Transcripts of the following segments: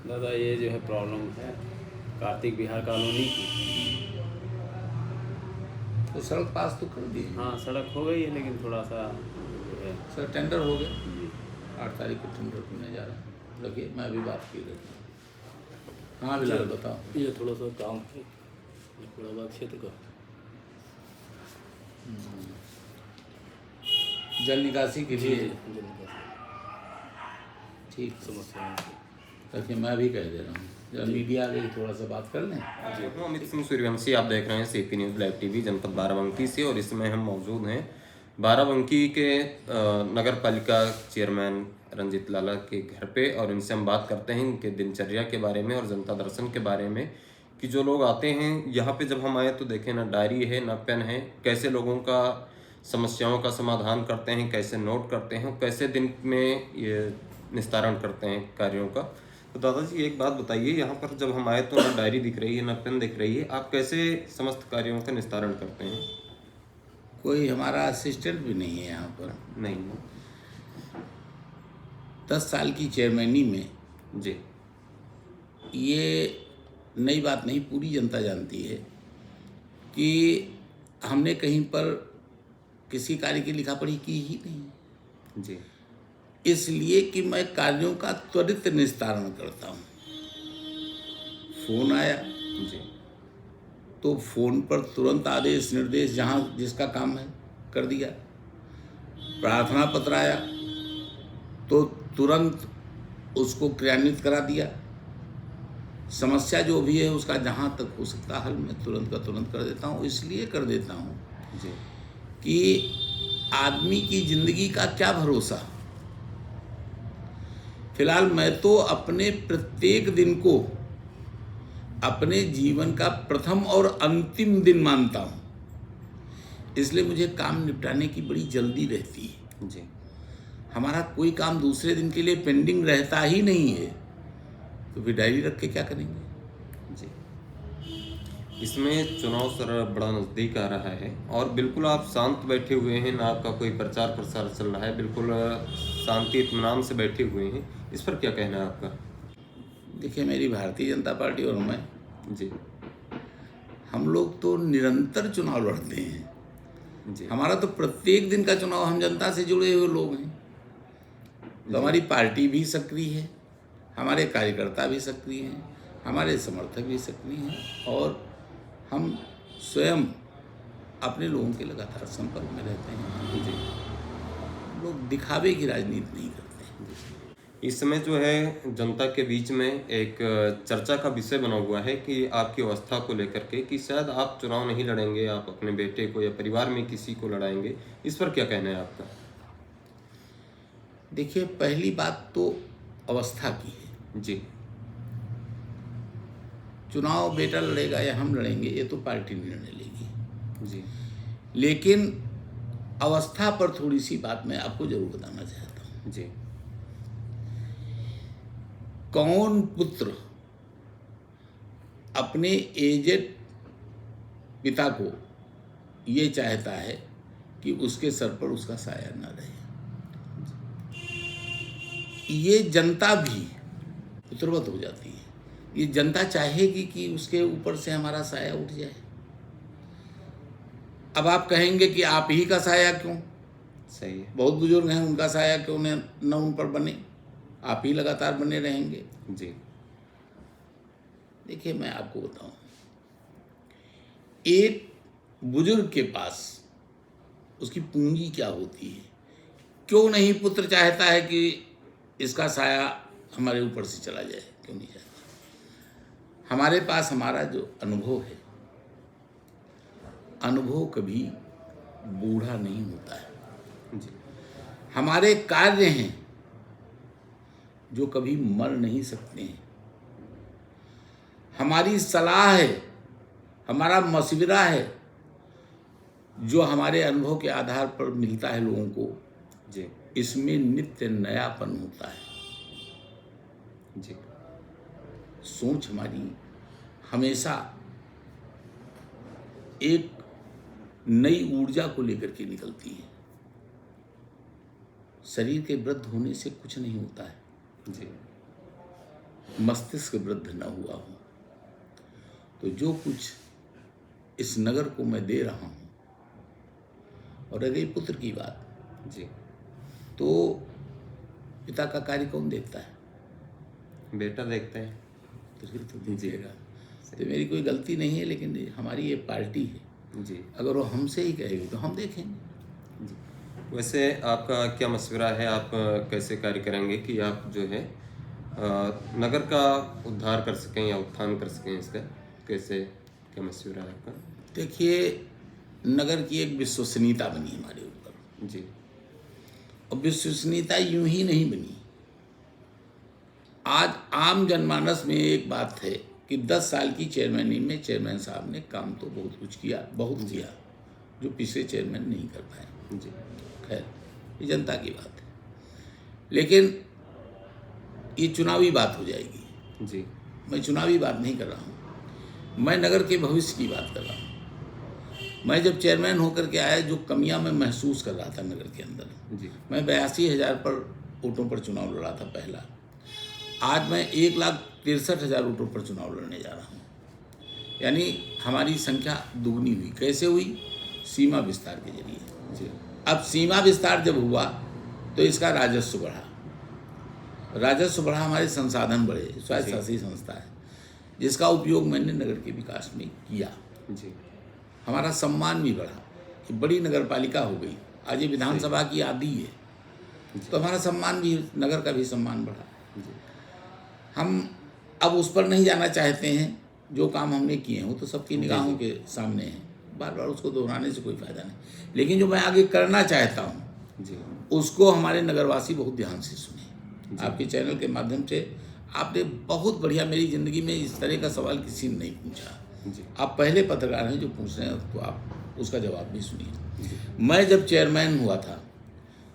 दादा ये जो है प्रॉब्लम है कार्तिक बिहार कॉलोनी की। तो सड़क पास तो कर दी। हाँ सड़क हो गई है लेकिन थोड़ा सा जो है सर टेंडर हो गया, जी 8 तारीख को टेंडर होने जा रहा है। रखिए मैं अभी बात की रहता हूँ। हाँ बिलाल बताओ। ये थोड़ा सा काम है खुड़ाबाग क्षेत्र का। जल निकासी के जी लिए जी जल निकासी ठीक समस्या है। रखिए, मैं भी कह दे रहा हूँ। जब मीडिया आ गई थोड़ा सा बात कर लें। जी हूँ अमित सिंह सूर्यवंशी, आप देख रहे हैं सीपी न्यूज़ लाइव टीवी जनपद बाराबंकी से, और इसमें हम मौजूद हैं बाराबंकी के नगर पालिका चेयरमैन रंजीत लाला के घर पे, और इनसे हम बात करते हैं इनके दिनचर्या के बारे में और जनता दर्शन के बारे में कि जो लोग आते हैं यहाँ पे। जब हम आए तो देखें ना डायरी है ना पेन है, कैसे लोगों का समस्याओं का समाधान करते हैं, कैसे नोट करते हैं, कैसे दिन में ये निस्तारण करते हैं कार्यों का। तो दादाजी एक बात बताइए, यहाँ पर जब हम आए तो ना डायरी दिख रही है ना पेन दिख रही है, आप कैसे समस्त कार्यों का निस्तारण करते हैं? कोई हमारा असिस्टेंट भी नहीं है यहाँ पर। नहीं। 10 साल की चेयरमैनी में जी ये नई बात नहीं, पूरी जनता जानती है कि हमने कहीं पर किसी कार्य की लिखा पढ़ी की ही नहीं। जी इसलिए कि मैं कार्यों का त्वरित निस्तारण करता हूँ। फोन आया जी तो फोन पर तुरंत आदेश निर्देश जहाँ जिसका काम है कर दिया। प्रार्थना पत्र आया तो तुरंत उसको क्रियान्वित करा दिया। समस्या जो भी है उसका जहाँ तक हो सकता हल मैं तुरंत का तुरंत कर देता हूँ। इसलिए कर देता हूँ जी कि आदमी की जिंदगी का क्या भरोसा। फिलहाल मैं तो अपने प्रत्येक दिन को अपने जीवन का प्रथम और अंतिम दिन मानता हूँ। इसलिए मुझे काम निपटाने की बड़ी जल्दी रहती है। जी हमारा कोई काम दूसरे दिन के लिए पेंडिंग रहता ही नहीं है, तो फिर डायरी रख के क्या करेंगे। जी इसमें चुनाव सर बड़ा नज़दीक आ रहा है और बिल्कुल आप शांत बैठे हुए हैं, ना आपका कोई प्रचार प्रसार चल रहा है, बिल्कुल शांति इत्मीनान से बैठे हुए हैं। इस पर क्या कहना है आपका? देखिए, मेरी भारतीय जनता पार्टी और मैं, जी हम लोग तो निरंतर चुनाव लड़ते हैं। जी हमारा तो प्रत्येक दिन का चुनाव, हम जनता से जुड़े हुए लोग हैं। तो हमारी पार्टी भी सक्रिय है, हमारे कार्यकर्ता भी सक्रिय हैं, हमारे समर्थक भी सक्रिय हैं, और हम स्वयं अपने लोगों के लगातार संपर्क में रहते हैं। जी लोग दिखावे की राजनीति नहीं करते। इस समय जो है जनता के बीच में एक चर्चा का विषय बना हुआ है कि आपकी अवस्था को लेकर के, कि शायद आप चुनाव नहीं लड़ेंगे, आप अपने बेटे को या परिवार में किसी को लड़ाएंगे। इस पर क्या कहना है आपका? देखिए, पहली बात तो अवस्था की है। जी चुनाव बेटा लड़ेगा या हम लड़ेंगे ये तो पार्टी निर्णय लेगी। जी लेकिन अवस्था पर थोड़ी सी बात मैं आपको जरूर बताना चाहता हूँ। जी कौन पुत्र अपने एजेड पिता को ये चाहता है कि उसके सर पर उसका साया न रहे। ये जनता भी पुत्रवत हो जाती है। ये जनता चाहेगी कि उसके ऊपर से हमारा साया उठ जाए। अब आप कहेंगे कि आप ही का साया क्यों, सही है। बहुत बुजुर्ग हैं, उनका साया क्यों न उन पर बने, आप ही लगातार बने रहेंगे। जी देखिए, मैं आपको बताऊं, एक बुजुर्ग के पास उसकी पूंजी क्या होती है। क्यों नहीं पुत्र चाहता है कि इसका साया हमारे ऊपर से चला जाए, क्यों नहीं चाहता। हमारे पास हमारा जो अनुभव है, अनुभव कभी बूढ़ा नहीं होता है। जी हमारे कार्य हैं जो कभी मर नहीं सकते हैं। हमारी सलाह है, हमारा मशविरा है जो हमारे अनुभव के आधार पर मिलता है लोगों को। जी इसमें नित्य नयापन होता है। जी सोच हमारी हमेशा एक नई ऊर्जा को लेकर के निकलती है। शरीर के वृद्ध होने से कुछ नहीं होता है। जी मस्तिष्क वृद्ध न हुआ हूँ। तो जो कुछ इस नगर को मैं दे रहा हूँ, और रह गई पुत्र की बात, जी, तो पिता का कार्य कौन देखता है? बेटा देखते हैं। तो फिर तो दीजिएगा। तो मेरी कोई गलती नहीं है, लेकिन हमारी ये पार्टी है, जी अगर वो हमसे ही कहेगी तो हम देखेंगे। जी। वैसे आपका क्या मशवरा है, आप कैसे कार्य करेंगे कि आप जो है नगर का उद्धार कर सकें या उत्थान कर सकें, इसका कैसे, क्या मशवरा है आपका? देखिए, नगर की एक विश्वसनीयता बनी हमारे ऊपर, जी और विश्वसनीयता यूं ही नहीं बनी। आज आम जनमानस में एक बात है कि 10 साल की चेयरमैनी में चेयरमैन साहब ने काम तो बहुत कुछ किया, बहुत किया, जो पिछले चेयरमैन नहीं कर पाए। जी खैर, ये जनता की बात है, लेकिन ये चुनावी बात हो जाएगी। जी मैं चुनावी बात नहीं कर रहा हूँ, मैं नगर के भविष्य की बात कर रहा हूँ। मैं जब चेयरमैन होकर के आया, जो कमियां मैं महसूस कर रहा था नगर के अंदर, जी मैं 82,000 पर वोटों पर चुनाव लड़ा था पहला। आज मैं 1,63,000 वोटों पर चुनाव लड़ने जा रहा हूँ, यानी हमारी संख्या दुगनी हुई। कैसे हुई? सीमा विस्तार के जरिए। जी अब सीमा विस्तार जब हुआ तो इसका राजस्व बढ़ा, राजस्व बढ़ा, हमारे संसाधन बढ़े। स्वायत्त शासी संस्था है जिसका उपयोग मैंने नगर के विकास में किया। जी हमारा सम्मान भी बढ़ा कि बड़ी नगर पालिका हो गई, आज ये विधानसभा की आदि है, तो हमारा सम्मान भी, नगर का भी सम्मान बढ़ा। हम अब उस पर नहीं जाना चाहते हैं, जो काम हमने किए हैं वो तो सबकी निगाहों के सामने है, बार बार उसको दोहराने से कोई फायदा नहीं। लेकिन जो मैं आगे करना चाहता हूँ जी उसको हमारे नगरवासी बहुत ध्यान से सुने। आपके चैनल के माध्यम से आपने बहुत बढ़िया, मेरी ज़िंदगी में इस तरह का सवाल किसी ने नहीं पूछा। जी आप पहले पत्रकार हैं जो पूछ रहे हैं, तो आप उसका जवाब भी सुनिए। मैं जब चेयरमैन हुआ था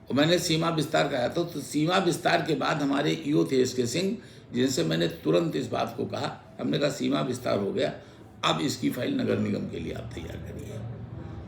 और मैंने सीमा विस्तार कहा था, तो सीमा विस्तार के बाद हमारे ईओ थे SK सिंह, जिनसे मैंने तुरंत इस बात को कहा। हमने कहा सीमा विस्तार हो गया, अब इसकी फाइल नगर निगम के लिए आप तैयार करिए,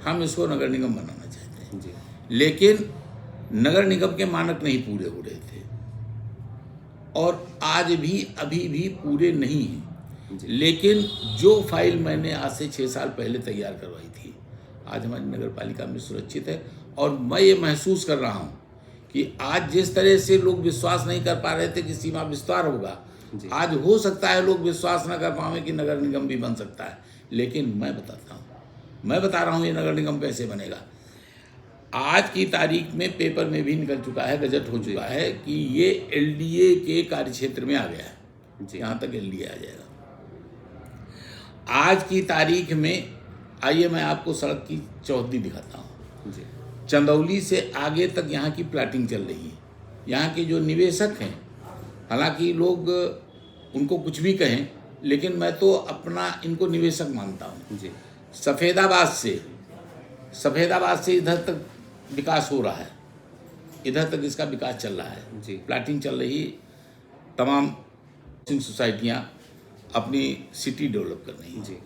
हम इसको नगर निगम बनाना चाहते हैं। जी लेकिन नगर निगम के मानक नहीं पूरे हो रहे थे, और आज भी अभी भी पूरे नहीं हैं। लेकिन जो फाइल मैंने आज से 6 साल पहले तैयार करवाई थी, आज हमारी नगर पालिका में सुरक्षित है। और मैं ये महसूस कर रहा हूँ कि आज जिस तरह से लोग विश्वास नहीं कर पा रहे थे कि सीमा विस्तार होगा, आज हो सकता है लोग विश्वास न कर पाएं कि नगर निगम भी बन सकता है। लेकिन मैं बता रहा हूँ ये नगर निगम कैसे बनेगा। आज की तारीख में पेपर में भी निकल चुका है, गजट हो चुका है कि ये LDA के कार्यक्षेत्र में आ गया है, यहाँ तक LDA आ जाएगा। आज की तारीख में आइए मैं आपको सड़क की चौहद्दी दिखाता हूँ। चंदौली से आगे तक यहाँ की प्लाटिंग चल रही है। यहाँ के जो निवेशक हैं, हालांकि लोग उनको कुछ भी कहें, लेकिन मैं तो अपना इनको निवेशक मानता हूँ। सफ़ेदाबाद से इधर तक विकास हो रहा है, इधर तक इसका विकास चल रहा है, प्लाटिंग चल रही, तमाम सोसाइटियाँ अपनी सिटी डेवलप कर रही हैं।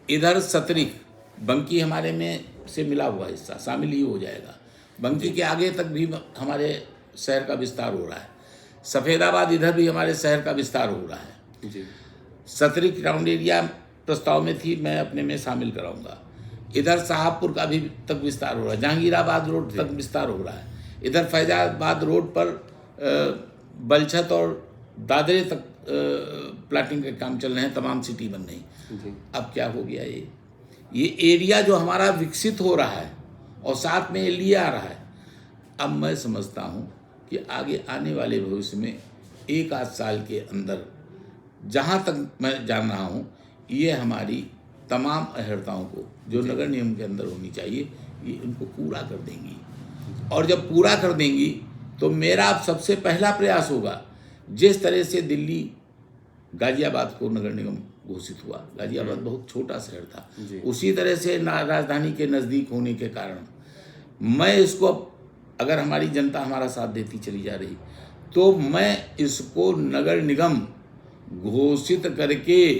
इधर सतरिक बंकी हमारे में से मिला हुआ हिस्सा शामिल ही हो जाएगा। बंकी के आगे तक भी हमारे शहर का विस्तार हो रहा है। सफ़ेदाबाद इधर भी हमारे शहर का विस्तार हो रहा है। सतरिक राउंड एरिया प्रस्ताव में थी, मैं अपने में शामिल कराऊंगा। इधर साहबपुर का भी तक विस्तार हो रहा है, जहांगीराबाद रोड तक विस्तार हो रहा है। इधर फैजाबाद रोड पर बलछत और दादरे तक प्लाटिंग के काम चल रहे हैं, तमाम सिटी बन रही। अब क्या हो गया, ये एरिया जो हमारा विकसित हो रहा है और साथ में LDA आ रहा है। अब मैं समझता हूँ कि आगे आने वाले भविष्य में 1 आध साल के अंदर, जहाँ तक मैं जान रहा हूँ, ये हमारी तमाम अहर्ताओं को जो नगर निगम के अंदर होनी चाहिए, ये इनको पूरा कर देंगी। और जब पूरा कर देंगी तो मेरा सबसे पहला प्रयास होगा, जिस तरह से दिल्ली गाजियाबाद को नगर निगम घोषित हुआ, गाजियाबाद बहुत छोटा शहर था, उसी तरह से राजधानी के नज़दीक होने के कारण मैं इसको, अगर हमारी जनता हमारा साथ देती चली जा रही, तो मैं इसको नगर निगम घोषित करके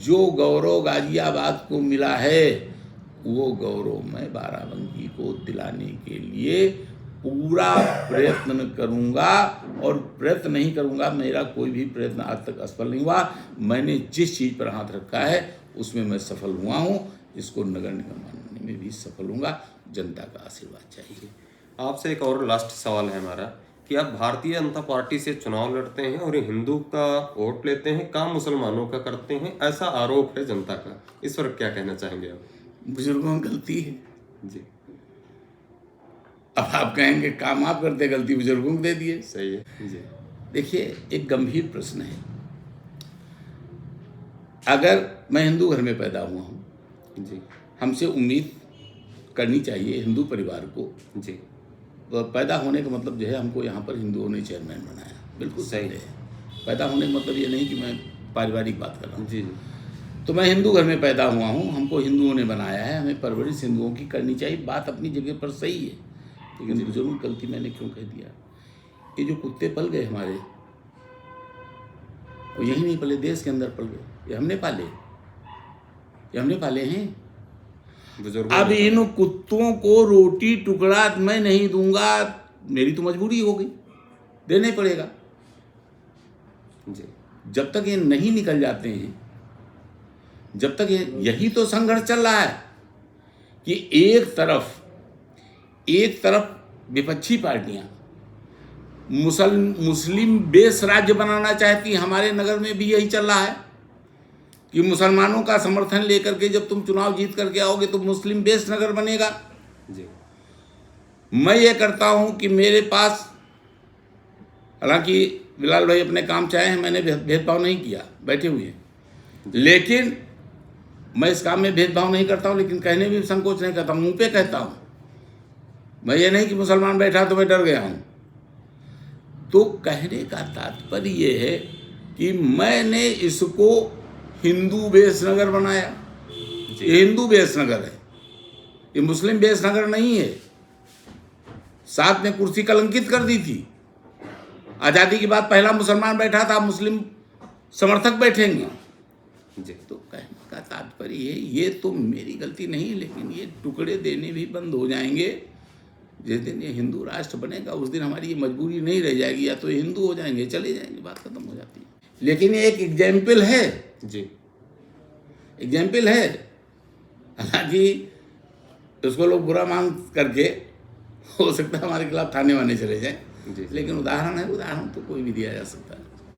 जो गौरव गाजियाबाद को मिला है, वो गौरव मैं बाराबंकी को दिलाने के लिए पूरा प्रयत्न करूंगा, और प्रयत्न नहीं करूंगा, मेरा कोई भी प्रयत्न आज तक असफल नहीं हुआ। मैंने जिस चीज़ पर हाथ रखा है उसमें मैं सफल हुआ हूं, इसको नगर निगम बनाने में भी सफल होऊंगा। जनता का आशीर्वाद चाहिए। आपसे एक और लास्ट सवाल है हमारा कि आप भारतीय जनता पार्टी से चुनाव लड़ते हैं और हिंदू का वोट लेते हैं, काम मुसलमानों का करते हैं, ऐसा आरोप है जनता का। इस पर क्या कहना चाहेंगे आप? बुजुर्गों की गलती है। जी, अब आप कहेंगे काम आप करते, गलती बुजुर्गों को दे दिए। सही है जी। देखिए, एक गंभीर प्रश्न है। अगर मैं हिंदू घर में पैदा हुआ हूँ, जी हमसे उम्मीद करनी चाहिए हिंदू परिवार को। जी पैदा होने का मतलब जो है, हमको यहाँ पर हिंदुओं ने चेयरमैन बनाया, बिल्कुल सही सही है। पैदा होने का मतलब ये नहीं कि मैं पारिवारिक बात कर रहा हूँ। जी तो मैं हिंदू घर में पैदा हुआ हूँ, हमको हिंदुओं ने बनाया है, हमें परवरिश हिंदुओं की करनी चाहिए। बात अपनी जगह पर सही है, लेकिन बुजुर्गों की गलती मैंने क्यों कह दिया? ये जो कुत्ते पल गए हमारे, वो यही नहीं पले, देश के अंदर पल गए। ये हमने पाले हैं। बुजुर्ग अब इन कुत्तों को रोटी टुकड़ा मैं नहीं दूंगा, मेरी तो मजबूरी हो गई, देना ही पड़ेगा। जी जब तक ये नहीं निकल जाते हैं, जब तक यही तो संघर्ष चल रहा है कि एक तरफ विपक्षी पार्टियां मुस्लिम बेस राज्य बनाना चाहती हैं। हमारे नगर में भी यही चल रहा है कि मुसलमानों का समर्थन लेकर के जब तुम चुनाव जीत करके आओगे तो मुस्लिम बेस नगर बनेगा। जी मैं ये करता हूं कि मेरे पास, हालांकि बिलाल भाई अपने काम चाहे हैं, मैंने भेदभाव नहीं किया, बैठे हुए हैं, लेकिन मैं इस काम में भेदभाव नहीं करता हूं, लेकिन कहने में भी संकोच नहीं करता हूं, मुंह पे कहता हूं। मैं ये नहीं कि मुसलमान बैठा तो मैं डर गया हूं। तो कहने का तात्पर्य ये है कि मैंने इसको हिंदू बेस नगर बनाया। ये हिंदू बेस नगर है, ये मुस्लिम बेस नगर नहीं है। साथ में कुर्सी कलंकित कर दी थी। आज़ादी के बाद पहला मुसलमान बैठा था, मुस्लिम समर्थक बैठेंगे। जी तो कहने का तात्पर्य है, ये तो मेरी गलती नहीं, लेकिन ये टुकड़े देने भी बंद हो जाएंगे। जिस दिन ये हिंदू राष्ट्र बनेगा उस दिन हमारी ये मजबूरी नहीं रह जाएगी, या तो ये हिंदू हो जाएंगे, चले जाएंगे, बात खत्म हो जाती है। लेकिन ये एक एग्जाम्पल है, जी एग्जाम्पल है। हालांकि उसको लोग बुरा मान करके हो सकता है हमारे खिलाफ थाने वाने चले जाएं, जी लेकिन उदाहरण है, उदाहरण तो कोई भी दिया जा सकता है।